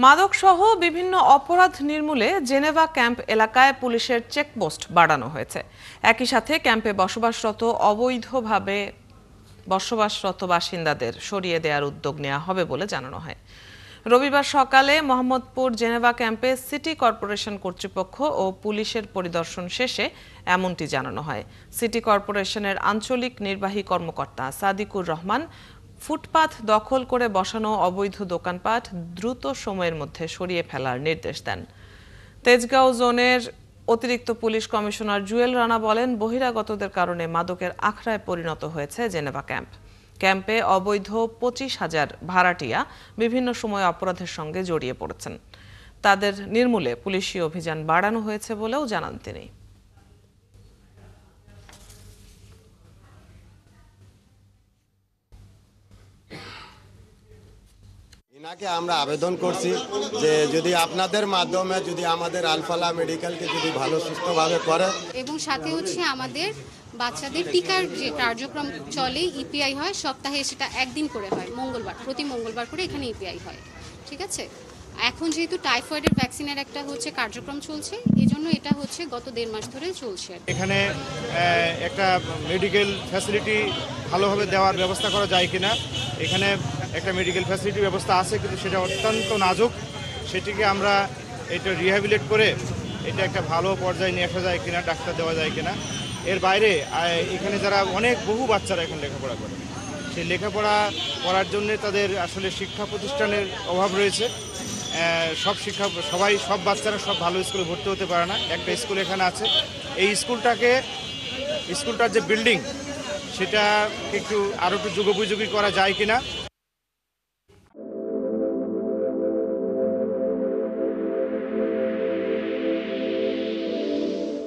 মাদকসহ বিভিন্ন অপরাধ নির্মূলে Geneva camp এলাকায় পুলিশের চেকপোস্ট বাড়ানো হয়েছে। একই সাথে ক্যাম্পে অবৈধভাবে বসবাসরত বাসিন্দাদের সরিয়ে দেওয়ার উদ্যোগ নেওয়া হবে বলে জানানো হয়। রবিবার সকালে মোহাম্মদপুর জেনেভা ক্যাম্পে সিটি কর্পোরেশন কর্তৃপক্ষ ও পুলিশের পরিদর্শন শেষে এমনটি জানানো হয়। সিটি কর্পোরেশনের আঞ্চলিক নির্বাহী কর্মকর্তা সাদিকুর রহমান ফুটপাত দখল করে বসানো অবৈধ দোকানপাট দ্রুত সময়ের মধ্যে সরিয়ে ফেলার নির্দেশ দেন। তেজগাঁও জোনের অতিরিক্ত পুলিশ কমিশনার জুয়েল রানা বলেন, বহিরাগতদের কারণে মাদকের আখড়ায় পরিণত হয়েছে জেনেভা ক্যাম্প। ক্যাম্পে অবৈধ 25,000 ভাড়াটিয়া বিভিন্ন সময় অপরাধের সঙ্গে জড়িয়ে পড়েছেন। তাদের নির্মূলে পুলিশি অভিযান বাড়ানো হয়েছে বলেও জানান তিনি। ইনাকে আমরা আবেদন করছি যে যদি আপনাদের মাধ্যমে যদি আমাদের আলফালা মেডিকেলকে যদি ভালো সুস্থভাবে করে এবং সাথে হচ্ছে আমাদের বাচ্চাদের টিকার যে কার্যক্রম চলে, ইপিআই হয় সপ্তাহে, সেটা একদিন করে হয়, প্রতি মঙ্গলবার করে এখানে ইপিআই হয়। ঠিক আছে, এখন যেহেতু টাইফয়েডের ভ্যাকসিনের একটা হচ্ছে কার্যক্রম চলছে, এই জন্য এটা হচ্ছে গত 1.5 মাস ধরে চলছে। এখানে একটা মেডিকেল ফ্যাসিলিটি ভালোভাবে দেওয়ার ব্যবস্থা করা যায় কিনা। এখানে একটা মেডিকেল ফ্যাসিলিটি ব্যবস্থা আছে, কিন্তু সেটা অত্যন্ত নাজুক। সেটিকে আমরা এটা রিহ্যাবিলিট করে এটা একটা ভালো পর্যায়ে নিয়ে আসা যায় কিনা, ডাক্তার দেওয়া যায় কিনা। এর বাইরে এখানে যারা বহু বাচ্চারা এখন লেখাপড়া করে, সেই লেখাপড়া করার জন্য তাদের আসলে শিক্ষা প্রতিষ্ঠানের অভাব রয়েছে। সব বাচ্চারা সব ভালো স্কুলে ভর্তি হতে পারে না। একটা স্কুল এখানে আছে, এই স্কুলটার যে বিল্ডিং সেটা আরও একটু যুগোপযোগী করা যায় কিনা।